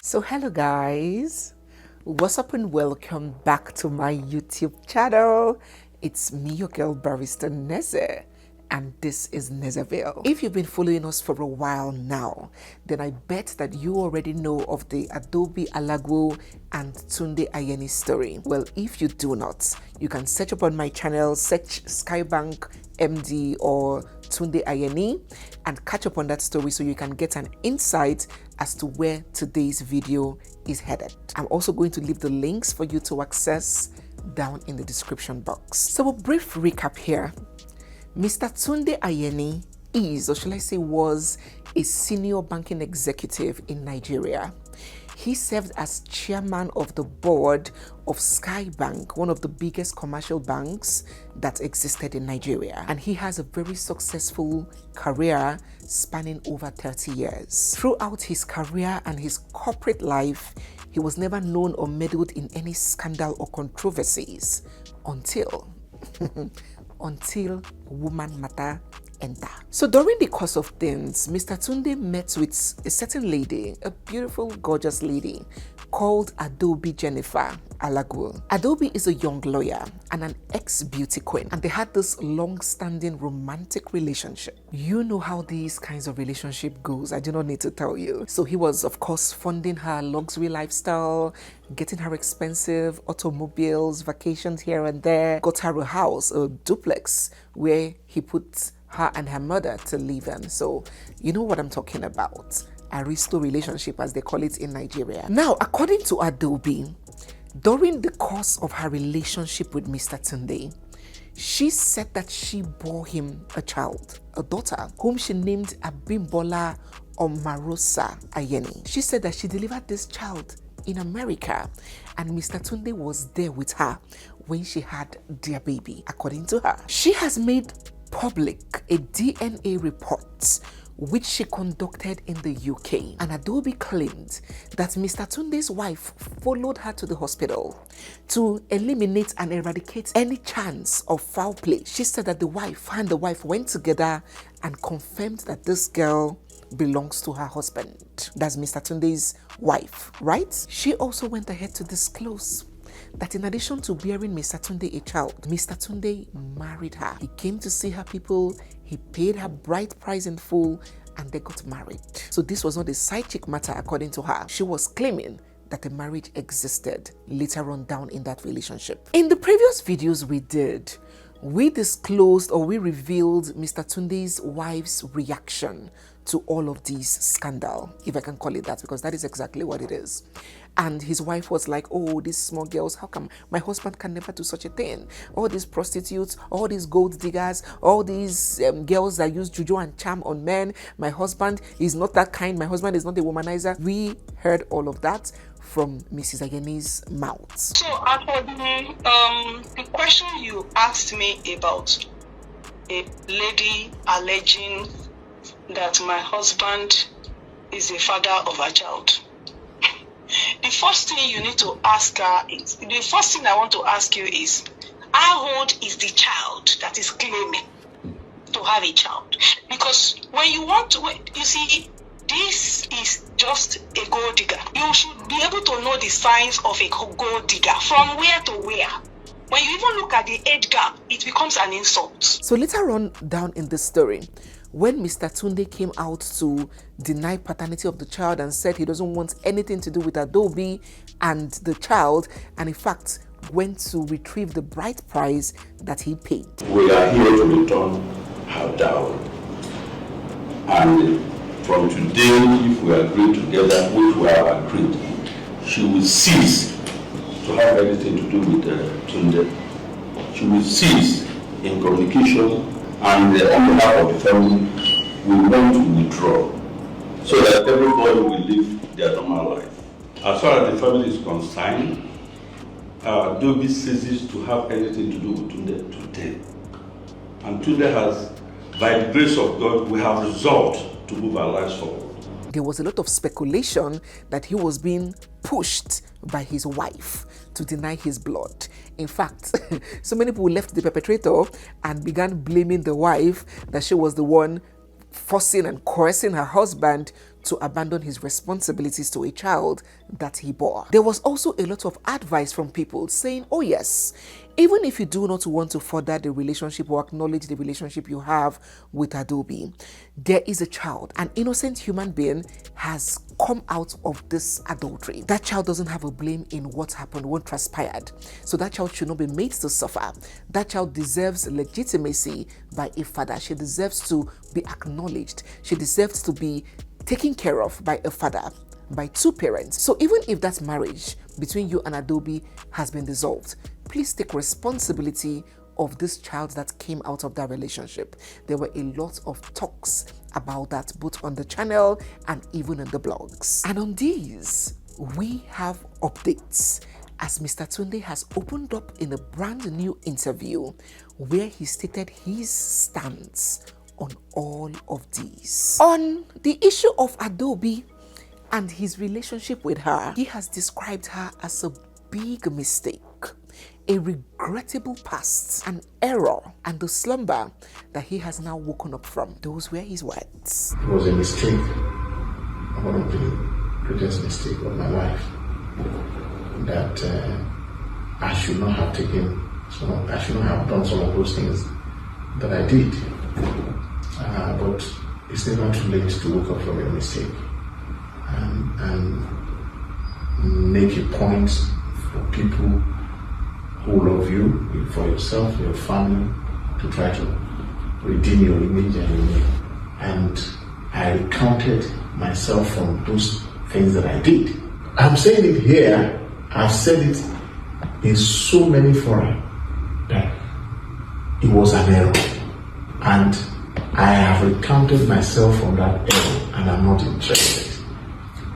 So hello guys, what's up and welcome back to my YouTube channel. It's me, your girl barrister Neze, and this is Nezeville. If you've been following us for a while now, then I bet that you already know of the Adobe Alago and Tundi Ayeni story. Well, if you do not, you can search up on my channel, search Skye MD or Tundi Ayeni and catch up on that story so you can get an insight as to where today's video is headed. I'm also going to leave the links for you to access down in the description box. So a brief recap here. Mr. Tundi Ayeni is, or shall I say was, a senior banking executive in Nigeria. He served as chairman of the board of Skye Bank, one of the biggest commercial banks that existed in Nigeria. And he has a very successful career spanning over 30 years. Throughout his career and his corporate life, he was never known or meddled in any scandal or controversies until woman matter enter. So during the course of things, Mr. Tunde met with a certain lady, a beautiful, gorgeous lady called Adobe Jennifer Alago. Adobe is a young lawyer and an ex-beauty queen, and they had this long-standing romantic relationship. You know how these kinds of relationship goes. I do not need to tell you. So he was, of course, funding her luxury lifestyle, getting her expensive automobiles, vacations here and there, got her a house, a duplex, where he put her and her mother to live in. So you know what I'm talking about. Aristo relationship, as they call it in Nigeria. Now, according to Adobe, during the course of her relationship with Mr. Tunde, she said that she bore him a child, a daughter, whom she named Abimbola Omarosa Ayeni. She said that she delivered this child in America and Mr. Tunde was there with her when she had their baby, according to her. She has made public a DNA report which she conducted in the UK, and Adobe claimed that Mr. Tunde's wife followed her to the hospital to eliminate and eradicate any chance of foul play. She said that the wife went together and confirmed that this girl belongs to her husband. That's Mr. Tunde's wife, right? She also went ahead to disclose that in addition to bearing Mr. Tunde a child, Mr. Tunde married her. He came to see her people, he paid her bride price in full, and they got married. So this was not a side chick matter according to her. She was claiming that the marriage existed later on down in that relationship. In the previous videos we did, we disclosed or we revealed Mr. Tunde's wife's reaction to all of these scandal, if I can call it that, because that is exactly what it is. And his wife was like, oh, these small girls, how come my husband can never do such a thing? All these prostitutes, all these gold diggers, all these girls that use juju and charm on men. My husband is not that kind. My husband is not a womanizer. We heard all of that from Mrs. Ayeni's mouth. So the question you asked me about a lady alleging that my husband is the father of a child. The first thing you need to ask her is, the first thing I want to ask you is, how old is the child that is claiming to have a child? Because when you want to, you see, this is just a gold digger. You should be able to know the signs of a gold digger from where to where. When you even look at the age gap, it becomes an insult. So later on down in the story, when Mr. Tunde came out to deny paternity of the child and said he doesn't want anything to do with Adobe and the child, and in fact went to retrieve the bride price that he paid. We are here to return her dowry. And from today, if we agree together, which we have agreed, she will cease to have anything to do with Tunde. She will cease in communication, and on behalf of the family, we want to withdraw so that everybody will live their normal life. As far as the family is concerned, Adobe ceases to have anything to do with Tunde today. And Tunde has, by the grace of God, we have resolved to move our lives forward. There was a lot of speculation that he was being pushed by his wife to deny his blood. In fact, so many people left the perpetrator and began blaming the wife that she was the one forcing and coercing her husband to abandon his responsibilities to a child that he bore. There was also a lot of advice from people saying, oh yes, even if you do not want to further the relationship or acknowledge the relationship you have with Adaobi, there is a child, an innocent human being has come out of this adultery. That child doesn't have a blame in what happened, what transpired. So that child should not be made to suffer. That child deserves legitimacy by a father. She deserves to be acknowledged. She deserves to be taken care of by a father, by two parents. So even if that marriage between you and Adaobi has been dissolved, please take responsibility of this child that came out of that relationship. There were a lot of talks about that both on the channel and even in the blogs. And on these, we have updates as Mr. Tunde has opened up in a brand new interview where he stated his stance on all of these. On the issue of Adaobi and his relationship with her, he has described her as a big mistake, a regrettable past, an error, and the slumber that he has now woken up from. Those were his words. It was a mistake, one of the greatest mistakes of my life, that I should not have I should not have done some of those things that I did. But it's never too late to wake up from your mistake and make a point for people who love you, for yourself, your family, to try to redeem your image and your name. And I recounted myself from those things that I did. I'm saying it here, I've said it in so many forums, that it was an error. And I have recounted myself from that error, and I'm not interested.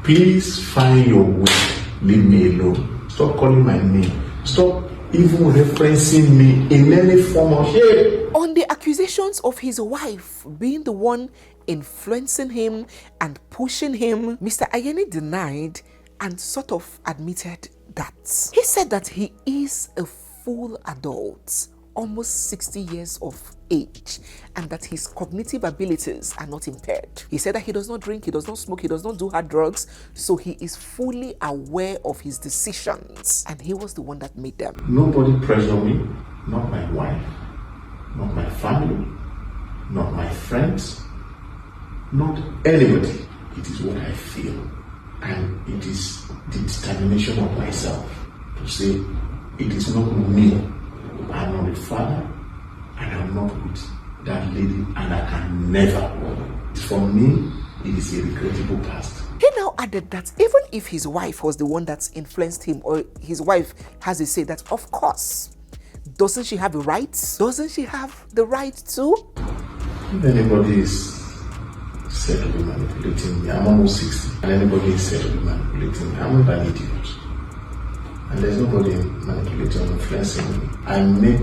Please find your way. Leave me alone. Stop calling my name. Stop even referencing me in any form or shape. On the accusations of his wife being the one influencing him and pushing him, Mr. Ayeni denied and sort of admitted that. He said that he is a full adult, almost 60 years of age, and that his cognitive abilities are not impaired. He said that he does not drink, he does not smoke, he does not do hard drugs, so he is fully aware of his decisions, and he was the one that made them. Nobody pressured me, not my wife, not my family, not my friends, not anybody. It is what I feel, and it is the determination of myself to say it is not me. I'm not a father, and I'm not with that lady, and I can never. For me, it is a regrettable past. He now added that even if his wife was the one that influenced him, or his wife has a say, that of course, doesn't she have a right? Doesn't she have the right to? If anybody is said to be manipulating me, I'm almost 60, and anybody is said to be manipulating me, I'm not an idiot. And there's nobody manipulating or influencing me. I make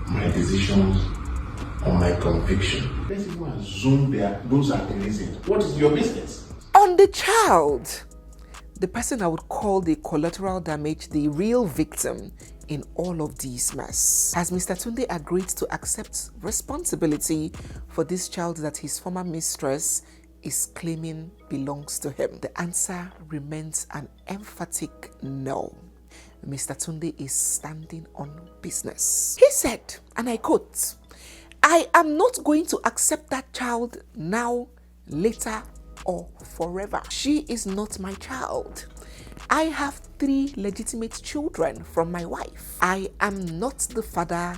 my decisions on my conviction. Let's even assume those are the reasons. What is your business? On the child, the person I would call the collateral damage, the real victim in all of this mess, has Mr. Tunde agreed to accept responsibility for this child that his former mistress is claiming belongs to him? The answer remains an emphatic no. Mr. Tunde is standing on business. He said, and I quote, "I am not going to accept that child now, later, or forever. She is not my child. I have 3 legitimate children from my wife. I am not the father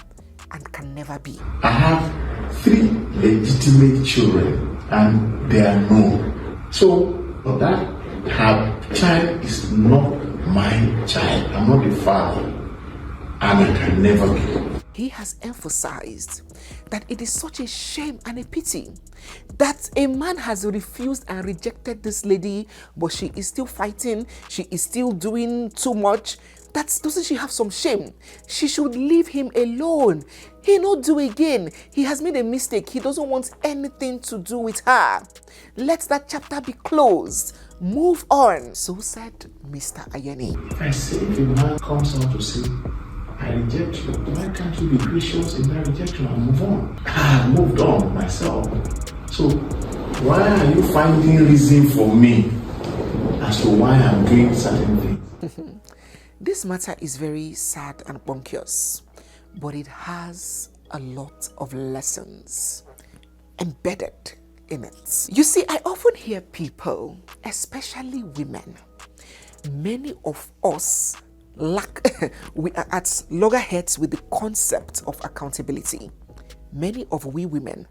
and can never be." I have 3 legitimate children, and they are known. So that her child is not my child. I'm not the father, and I can never be. He has emphasized that it is such a shame and a pity that a man has refused and rejected this lady, but she is still fighting, she is still doing too much. Doesn't she have some shame? She should leave him alone. He not do again. He has made a mistake. He doesn't want anything to do with her. Let that chapter be closed. Move on. So said Mr. Ayeni. I say, if a man comes out to say, I reject you, why can't you be gracious in that rejection and move on? I have moved on myself. So Why are you finding reason for me as to why I'm doing certain things? This matter is very sad and bonkers, but it has a lot of lessons embedded in it. You see, I often hear people, especially women, many of us we are at loggerheads with the concept of accountability. Many of we women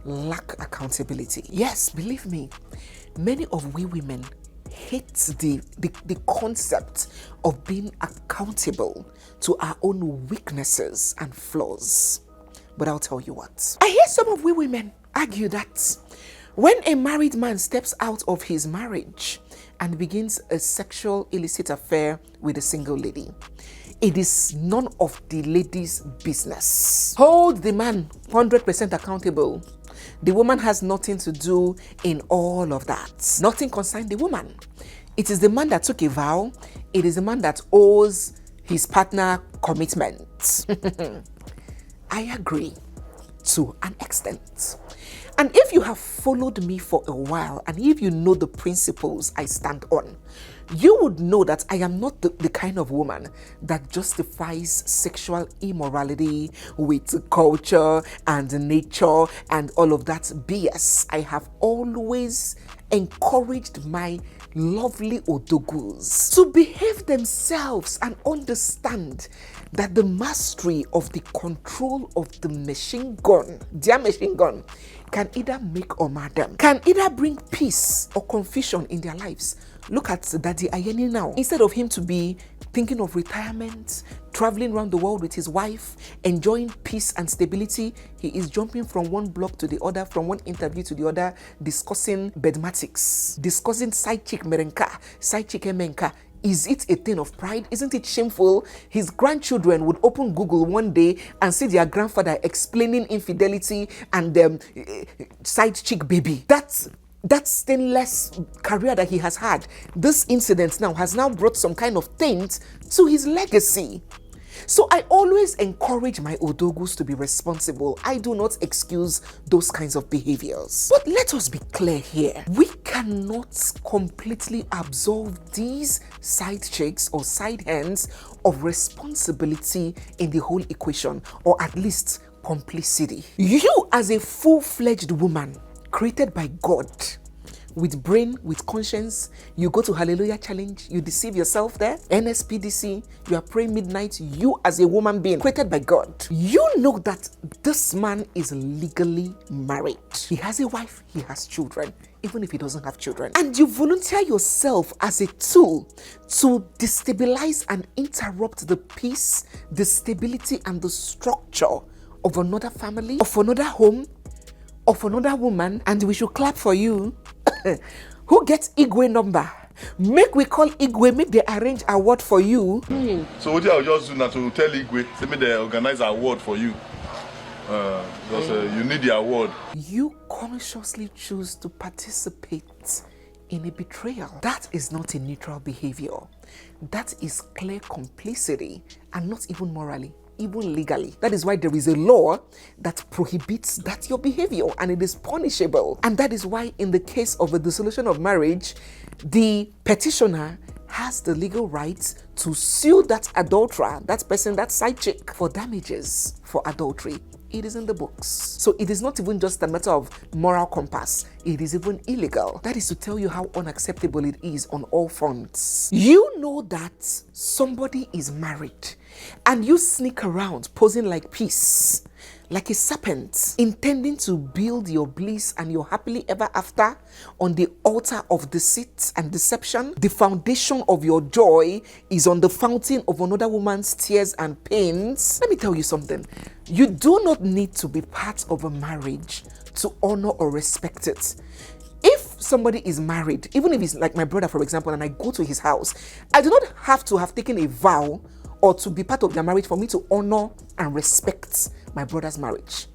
lack accountability. Yes, believe me, many of we women hate the concept of being accountable to our own weaknesses and flaws. But I'll tell you what, I hear some of we women argue that when a married man steps out of his marriage and begins a sexual illicit affair with a single lady, it is none of the lady's business. Hold the man 100% accountable. The woman has nothing to do in all of that. Nothing concerns the woman. It is the man that took a vow. It is the man that owes his partner commitment. I agree to an extent. And if you have followed me for a while, and if you know the principles I stand on, you would know that I am not the kind of woman that justifies sexual immorality with culture and nature and all of that BS. I have always encouraged my lovely odogus to behave themselves and understand that the mastery of the control of the machine gun, their machine gun, can either make or mar them, can either bring peace or confusion in their lives. Look at Daddy Ayeni now. Instead of him to be thinking of retirement, traveling around the world with his wife, enjoying peace and stability, he is jumping from one block to the other, from one interview to the other, discussing bedmatics, discussing side chick merenka, side chick emenka. Is it a thing of pride? Isn't it shameful? His grandchildren would open Google one day and see their grandfather explaining infidelity and side chick baby. That stainless career that he has had, this incident now has brought some kind of taint to his legacy. So I always encourage my odogus to be responsible. I do not excuse those kinds of behaviors. But let us be clear here. We cannot completely absolve these side chicks or side hands of responsibility in the whole equation, or at least complicity. You as a full-fledged woman created by God, with brain, with conscience, you go to Hallelujah Challenge, you deceive yourself there, NSPDC, you are praying midnight, you as a woman being created by God, you know that this man is legally married. He has a wife, he has children, even if he doesn't have children. And you volunteer yourself as a tool to destabilize and interrupt the peace, the stability, and the structure of another family, of another home, of another woman. And we should clap for you. Who gets Igwe number? Make we call Igwe, make they arrange award for you. So what I'll just do now to tell Igwe, say me they organize an award for you. Because you need the award. You consciously choose to participate in a betrayal. That is not a neutral behavior. That is clear complicity, and not even morally, even legally. That is why there is a law that prohibits that your behavior, and it is punishable. And that is why in the case of a dissolution of marriage, the petitioner has the legal right to sue that adulterer, that person, that side chick, for damages for adultery. It is in the books. So it is not even just a matter of moral compass. It is even illegal. That is to tell you how unacceptable it is on all fronts. You know that somebody is married and you sneak around posing like peace, like a serpent, intending to build your bliss and your happily ever after on the altar of deceit and deception. The foundation of your joy is on the fountain of another woman's tears and pains. Let me tell you something. You do not need to be part of a marriage to honor or respect it. If somebody is married, even if it's like my brother, for example, and I go to his house, I do not have to have taken a vow or to be part of their marriage for me to honor and respect my brother's marriage.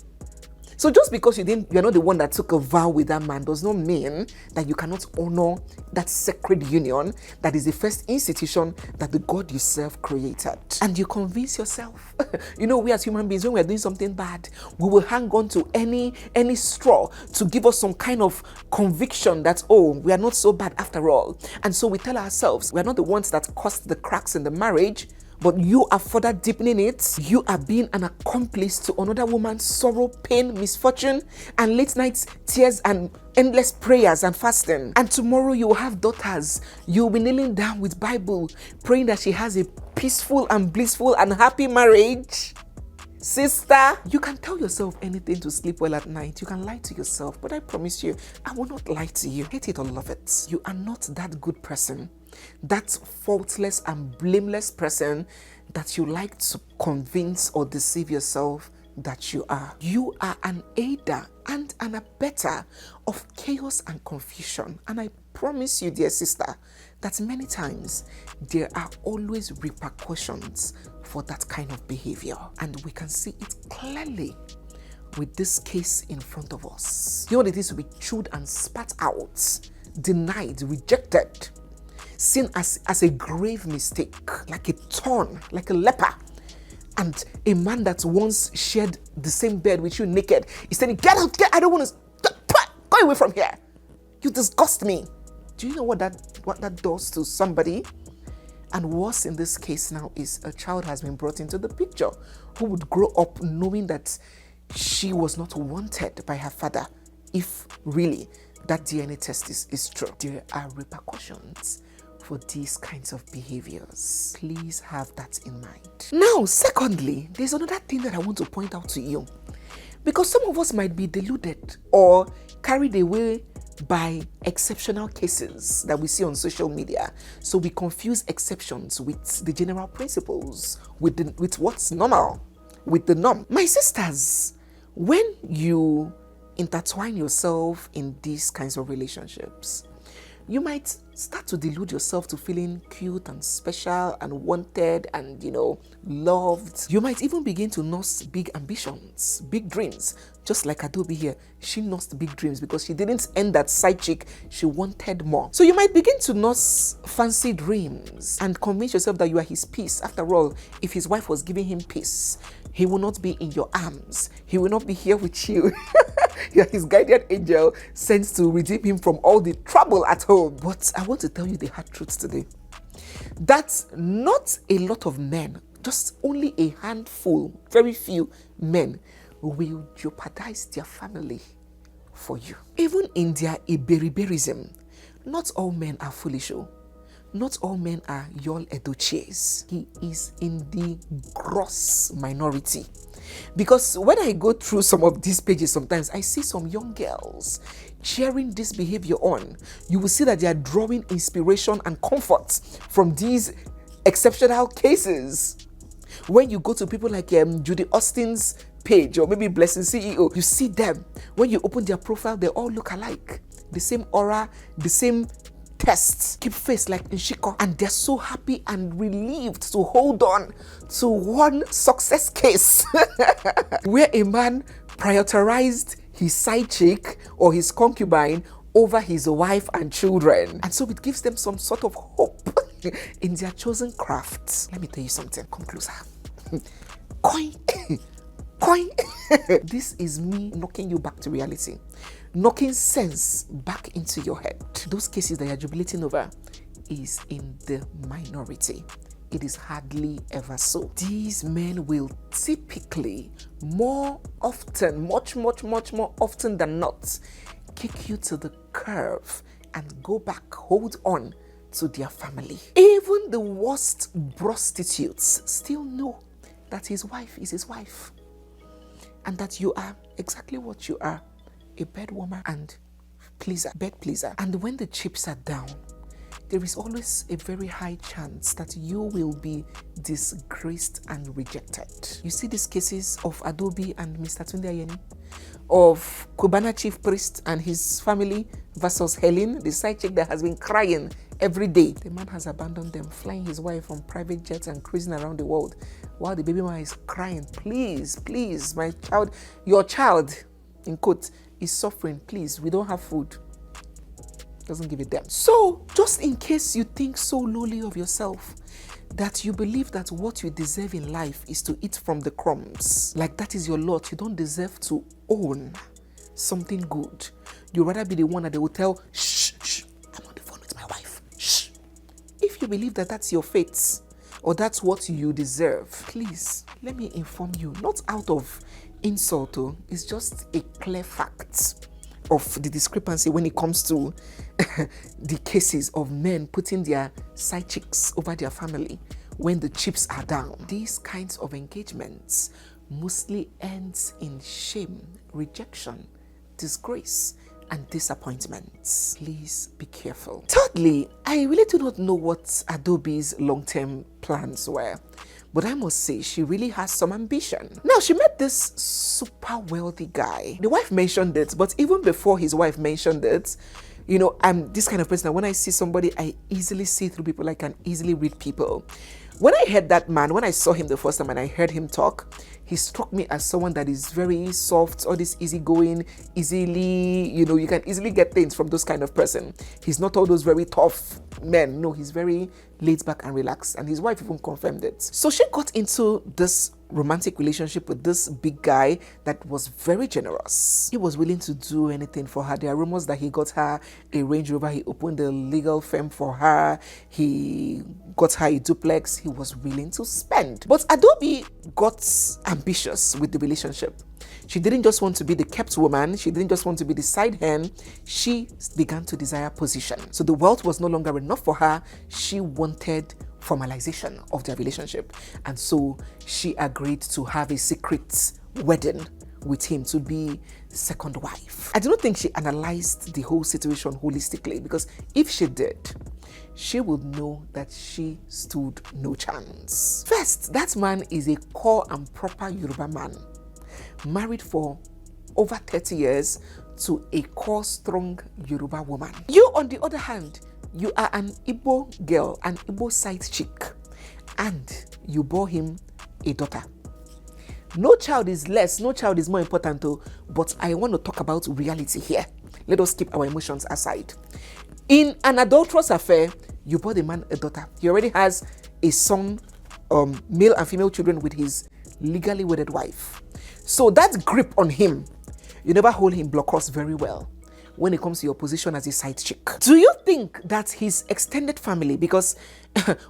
So just because you're not the one that took a vow with that man does not mean that you cannot honor that sacred union that is the first institution that the God you serve created. And you convince yourself. We as human beings, when we are doing something bad, we will hang on to any straw to give us some kind of conviction that, oh, we are not so bad after all. And so we tell ourselves, we are not the ones that caused the cracks in the marriage, but you are further deepening it. You are being an accomplice to another woman's sorrow, pain, misfortune, and late night tears and endless prayers and fasting. And tomorrow you will have daughters. You will be kneeling down with Bible, praying that she has a peaceful and blissful and happy marriage. Sister, you can tell yourself anything to sleep well at night. You can lie to yourself, but I promise you, I will not lie to you. Hate it or love it. You are not that good person, that faultless and blameless person that you like to convince or deceive yourself that you are. You are an aider and an abettor of chaos and confusion. And I promise you, dear sister, that many times there are always repercussions for that kind of behavior. And we can see it clearly with this case in front of us. You know what it is to be chewed and spat out, denied, rejected, seen as a grave mistake, like a thorn, like a leper. And a man that once shared the same bed with you naked is saying, get out, I don't want to, go away from here. You disgust me. Do you know what that does to somebody? And worse in this case now is a child has been brought into the picture who would grow up knowing that she was not wanted by her father, if really that DNA test is true. There are repercussions for these kinds of behaviors. Please have that in mind. Now, secondly, there's another thing that I want to point out to you. Because some of us might be deluded or carried away by exceptional cases that we see on social media. So we confuse exceptions with the general principles, with what's normal, with the norm. My sisters, when you intertwine yourself in these kinds of relationships, you might start to delude yourself to feeling cute and special and wanted and, loved. You might even begin to nurse big ambitions, big dreams. Just like Adobe here, she nursed big dreams because she didn't end that side chick. She wanted more. So you might begin to nurse fancy dreams and convince yourself that you are his peace. After all, if his wife was giving him peace, he will not be in your arms. He will not be here with you. You're his guardian angel sent to redeem him from all the trouble at home. But I want to tell you the hard truth today. That not a lot of men, just only a handful, very few men will jeopardize their family for you. Even in their iberiberism, not all men are foolish. Not all men are Yul Edochies. He is in the gross minority. Because when I go through some of these pages, sometimes I see some young girls cheering this behavior on. You will see that they are drawing inspiration and comfort from these exceptional cases. When you go to people like Judy Austin's page or maybe Blessing CEO, you see them. When you open their profile, they all look alike. The same aura, the same tests, keep face like Nshiko, and they're so happy and relieved to hold on to one success case where a man prioritized his side chick or his concubine over his wife and children. And so it gives them some sort of hope in their chosen craft. Let me tell you something. Come closer. Coin. Coin. This is me knocking you back to reality. Knocking sense back into your head. Those cases that you're jubilating over is in the minority. It is hardly ever so. These men will typically, more often, much more often than not, kick you to the curve and go back, hold on to their family. Even the worst prostitutes still know that his wife is his wife and that you are exactly what you are, a bed warmer and bed pleaser. And when the chips are down, there is always a very high chance that you will be disgraced and rejected. You see these cases of Adobe and Mr. Tundi Ayeni, of Kubana chief priest and his family versus Helen, the side chick that has been crying every day. The man has abandoned them, flying his wife on private jets and cruising around the world while the baby mama is crying, please, my child, your child, in quote, is suffering. Please, we don't have food. Doesn't give a damn. So, just in case you think so lowly of yourself that you believe that what you deserve in life is to eat from the crumbs, like that is your lot, you don't deserve to own something good. You'd rather be the one that they will tell, shh, shh, I'm on the phone with my wife, shh. If you believe that that's your fate or that's what you deserve, please, let me inform you, not out of insult, it's just a clear fact of the discrepancy when it comes to the cases of men putting their side chicks over their family when the chips are down. These kinds of engagements mostly ends in shame, rejection, disgrace, and disappointments. Please be careful. Thirdly, I really do not know what Adobe's long-term plans were, but I must say she really has some ambition. Now, she met this super wealthy guy. The wife mentioned it, but even before his wife mentioned it, you know, I'm this kind of person that when I see somebody, I easily see through people. I can easily read people. When I heard that man, when I saw him the first time and I heard him talk, he struck me as someone that is very soft, all this easygoing, easily, you know, you can easily get things from those kind of person. He's not all those very tough men. No, he's very laid back and relaxed. And his wife even confirmed it. So she got into this romantic relationship with this big guy that was very generous. He was willing to do anything for her. There are rumors that he got her a Range Rover. He opened a legal firm for her. He got her a duplex. He was willing to spend. But Adobe got ambitious with the relationship. She didn't just want to be the kept woman. She didn't just want to be the side hen. She began to desire position. So the wealth was no longer enough for her. She wanted formalization of their relationship. And so she agreed to have a secret wedding with him to be the second wife. I do not think she analyzed the whole situation holistically, because if she did, she would know that she stood no chance. First, that man is a core and proper Yoruba man, married for over 30 years to a core strong Yoruba woman. You, on the other hand, you are an Igbo girl, an Igbo side chick, and you bore him a daughter. No child is less, no child is more important, but I want to talk about reality here. Let us keep our emotions aside. In an adulterous affair, you bore the man a daughter. He already has a son, male and female children with his legally wedded wife. So that grip on him, you never hold him blockers very well when it comes to your position as a side chick. Do you think that his extended family, because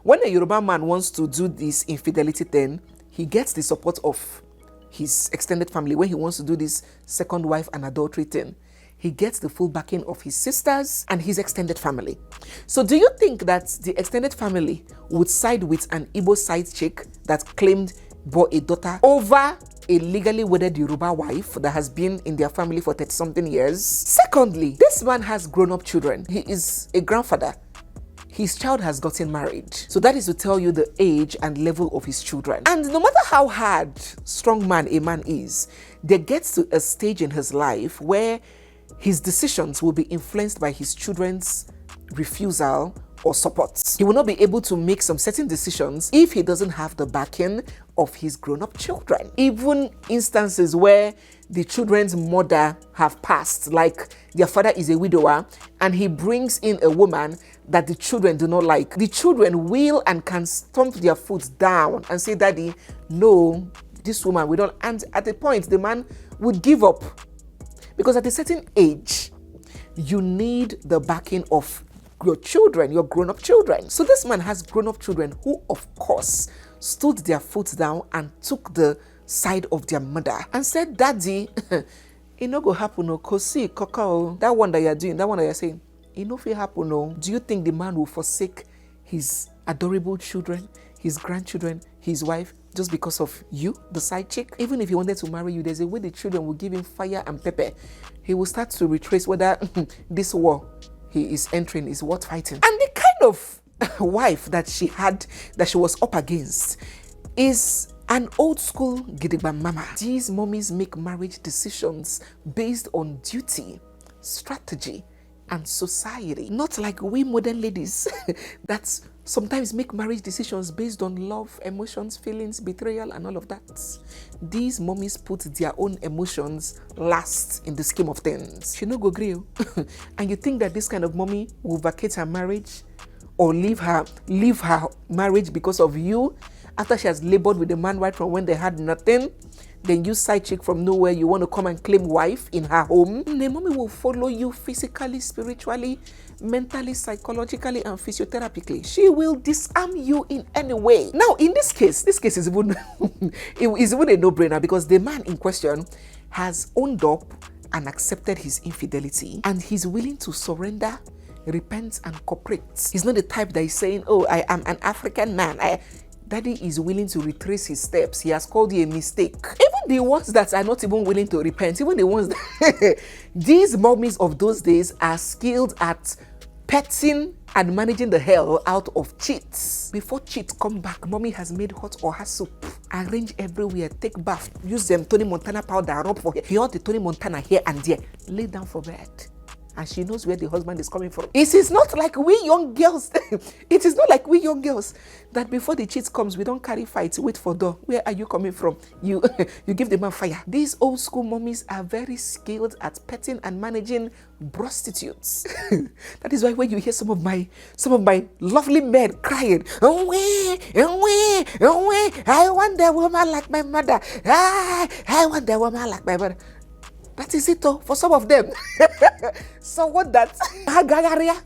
when a Yoruba man wants to do this infidelity thing, he gets the support of his extended family. When he wants to do this second wife and adultery thing, he gets the full backing of his sisters and his extended family. So do you think that the extended family would side with an Igbo side chick that claimed bore a daughter over a legally wedded Yoruba wife that has been in their family for 30-something years? Secondly, this man has grown-up children. He is a grandfather. His child has gotten married. So that is to tell you the age and level of his children. And no matter how hard, strong man a man is, there gets to a stage in his life where his decisions will be influenced by his children's refusal or support. He will not be able to make some certain decisions if he doesn't have the backing of his grown-up children. Even instances where the children's mother have passed, like their father is a widower and he brings in a woman that the children do not like, the children will and can stomp their foot down and say, "Daddy, no, this woman, we don't." And at the point, the man would give up, because at a certain age, you need the backing of your children, your grown-up children. So this man has grown-up children who, of course, stood their foot down and took the side of their mother and said, "Daddy, it no go happen, no, cause see, Coco, that one that you're doing, that one that you're saying, it no fit happen, no." Do you think the man will forsake his adorable children, his grandchildren, his wife, just because of you, the side chick? Even if he wanted to marry you, there's a way the children will give him fire and pepper. He will start to retrace whether this war he is entering is worth fighting. And the kind of wife that she had, that she was up against, is an old school gidigba mama. These mommies make marriage decisions based on duty, strategy, and society. Not like we modern ladies that sometimes make marriage decisions based on love, emotions, feelings, betrayal, and all of that. These mommies put their own emotions last in the scheme of things. She no go gree. And you think that this kind of mommy will vacate her marriage or leave her marriage because of you after she has labored with the man right from when they had nothing? Then you side chick from nowhere, you want to come and claim wife in her home. The mommy will follow you physically, spiritually, mentally, psychologically, and physiotherapically. She will disarm you in any way. Now, in this case is even, it is even a no-brainer because the man in question has owned up and accepted his infidelity, and he's willing to surrender, repent, and cooperate. He's not the type that is saying, oh, I am an African man. Daddy is willing to retrace his steps. He has called you a mistake. Even the ones that are not even willing to repent, even the ones that these mommies of those days are skilled at petting and managing the hell out of cheats. Before cheat come back, mommy has made hot or her soup, arrange everywhere, take bath, use them Tony Montana powder, rub for hair, hear the Tony Montana here and there, lay down for bed. And she knows where the husband is coming from. It is not like we young girls. It is not like we young girls that before the cheat comes, we don't carry fights, wait for door. Where are you coming from? You give the man fire. These old school mommies are very skilled at petting and managing prostitutes. That is why when you hear some of my lovely men crying, I want a woman like my mother. I want a woman like my mother. That is it for some of them. So what that?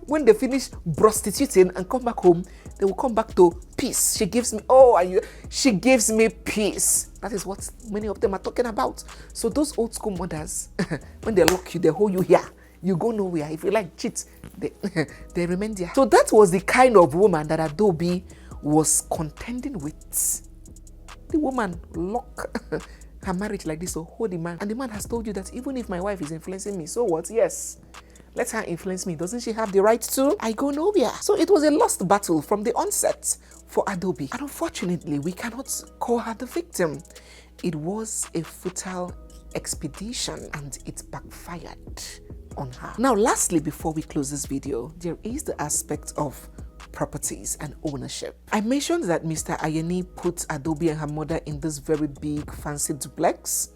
When they finish prostituting and come back home, they will come back to peace. She gives me, she gives me peace. That is what many of them are talking about. So those old school mothers, when they lock you, they hold you here. You go nowhere. If you like cheat, they remain there. So that was the kind of woman that Adobe was contending with. The woman lock her marriage like this, so hold the man. And the man has told you that even if my wife is influencing me, so what? Yes, let her influence me. Doesn't she have the right to? I go nowhere. So it was a lost battle from the onset for Adobe. And unfortunately, we cannot call her the victim. It was a futile expedition and it backfired on her. Now, lastly, before we close this video, there is the aspect of properties and ownership. I mentioned that Mr. Ayeni put Adobe and her mother in this very big fancy duplex,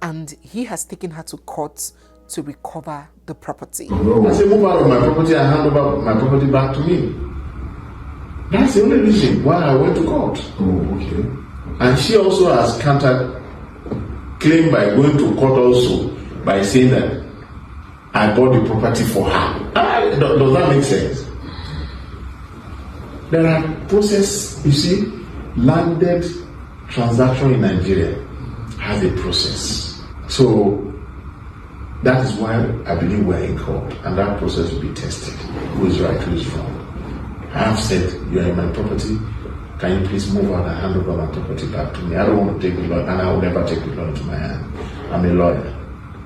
and he has taken her to court to recover the property. I say move out of my property and hand over my property back to me. That's the only reason why I went to court. Oh, okay. And she also has counter claim by going to court also by saying that I bought the property for her. Does that make sense? There are process, you see, landed transaction in Nigeria has a process. So that is why I believe we're in court, and that process will be tested. Who is right, who is wrong. I have said, you are in my property, can you please move out and hand over my property back to me? I don't want to take the law, and I will never take the law into my hand. I'm a lawyer,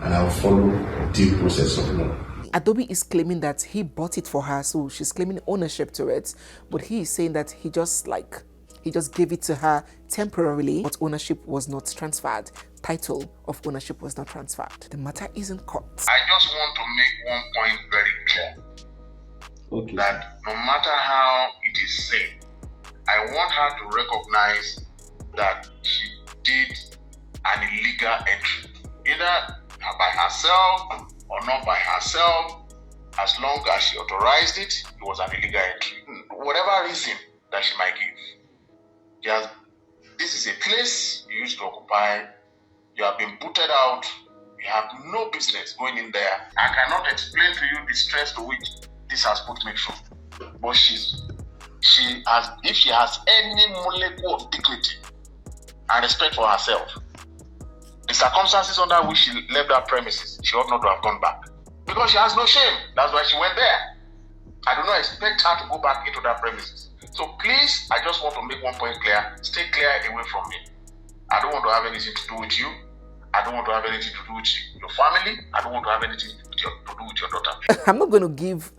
and I will follow the process of law. Adobe is claiming that he bought it for her, so she's claiming ownership to it. But he is saying that he just gave it to her temporarily, but ownership was not transferred. Title of ownership was not transferred. The matter is in court. I just want to make one point very clear. Okay. That no matter how it is said, I want her to recognize that she did an illegal entry, either by herself or not by herself. As long as she authorized it, it was an illegal entry. Whatever reason that she might give, this is a place you used to occupy, you have been booted out, you have no business going in there. I cannot explain to you the stress to which this has put me through. But if she has any molecule of dignity and respect for herself, the circumstances under which she left that premises, she ought not to have gone back. Because she has no shame. That's why she went there. I do not expect her to go back into that premises. So please, I just want to make one point clear. Stay clear away from me. I don't want to have anything to do with you. I don't want to have anything to do with your family. I don't want to have anything to do with your daughter. I'm not going to give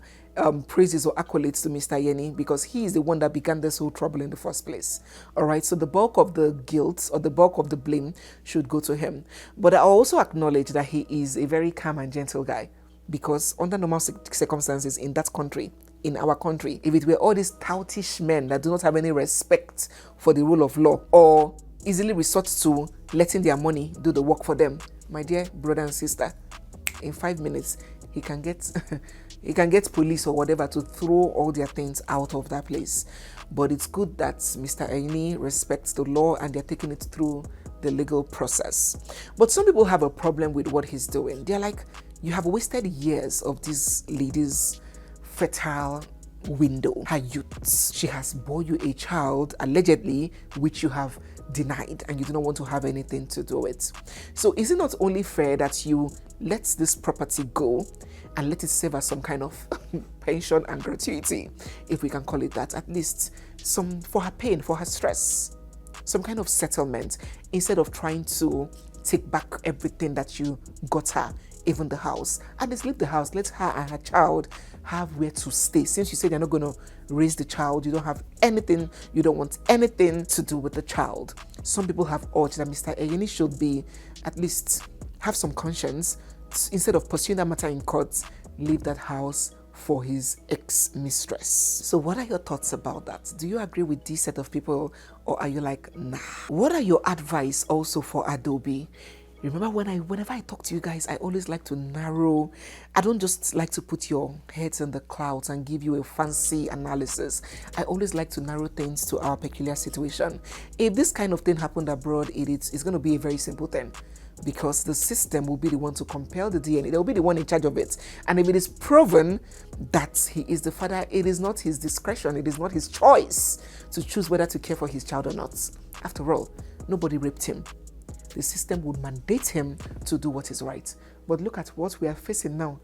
praises or accolades to Mr. Ayeni because he is the one that began this whole trouble in the first place. All right, so the bulk of the guilt or the bulk of the blame should go to him. But I also acknowledge that he is a very calm and gentle guy because under normal circumstances in that country, in our country if it were all these stoutish men that do not have any respect for the rule of law or easily resort to letting their money do the work for them. My dear brother and sister, in 5 minutes, he can get he can get police or whatever to throw all their things out of that place. But it's good that Mr. Ayeni respects the law and they're taking it through the legal process. But some people have a problem with what he's doing. They're like, you have wasted years of this lady's fertile window, her youth. She has bore you a child, allegedly, which you have denied and you do not want to have anything to do with. So is it not only fair that you let this property go and let it serve as some kind of pension and gratuity, if we can call it that, at least some for her pain, for her stress, some kind of settlement, instead of trying to take back everything that you got her, even the house. At least leave the house, let her and her child have where to stay. Since you said you're not going to raise the child, you don't have anything, you don't want anything to do with the child. Some people have urged that Mr. Ayeni should be, at least have some conscience. Instead of pursuing that matter in court, leave that house for his ex-mistress. So what are your thoughts about that? Do you agree with this set of people, or are you like, nah? What are your advice also for Adobe? Remember whenever I talk to you guys, I always like to narrow. I don't just like to put your heads in the clouds and give you a fancy analysis. I always like to narrow things to our peculiar situation. If this kind of thing happened abroad, it's going to be a very simple thing, because the system will be the one to compel the DNA. They will be the one in charge of it. And if it is proven that he is the father, it is not his discretion, it is not his choice to choose whether to care for his child or not. After all, nobody raped him. The system would mandate him to do what is right. But look at what we are facing now.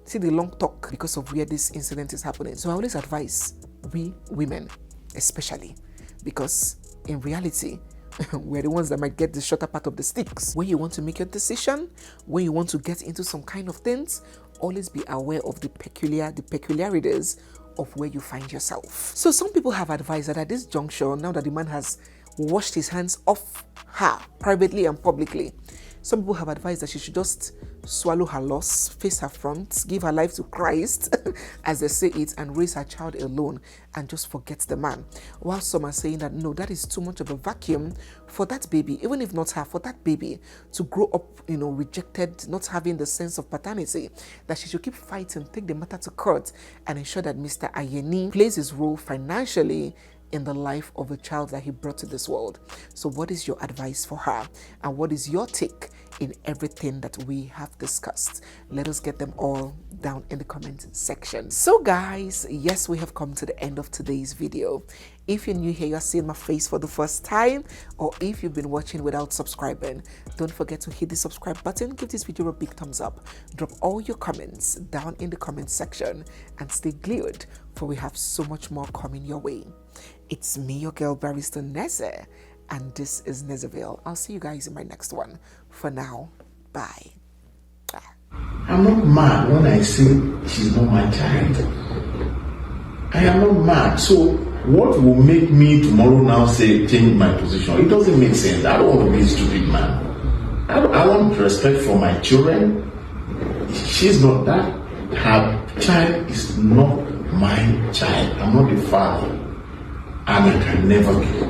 See the long talk because of where this incident is happening. So I always advise we women, especially, because in reality, we're the ones that might get the shorter part of the sticks. When you want to make your decision, when you want to get into some kind of things, always be aware of the peculiarities of where you find yourself. So some people have advised that at this juncture, now that the man has washed his hands off her privately and publicly, some people have advised that she should just swallow her loss, face her front, give her life to Christ, as they say it, and raise her child alone and just forget the man. While some are saying that no, that is too much of a vacuum for that baby, even if not her, for that baby to grow up, rejected, not having the sense of paternity, that she should keep fighting, take the matter to court, and ensure that Mr. Ayeni plays his role financially in the life of a child that he brought to this world. So what is your advice for her? And what is your take in everything that we have discussed? Let us get them all down in the comment section. So guys, yes, we have come to the end of today's video. If you're new here, you're seeing my face for the first time, or if you've been watching without subscribing, don't forget to hit the subscribe button, give this video a big thumbs up, drop all your comments down in the comment section, and stay glued, for we have so much more coming your way. It's me, your girl, Barrister Neze, and this is Nezeville. I'll see you guys in my next one. For now, bye. I'm not mad when I say she's not my child. I am not mad. So what will make me tomorrow now say change my position? It doesn't make sense. I don't want to be a stupid man. I want respect for my children. She's not that. Her child is not my child. I'm not the father. And I can never be.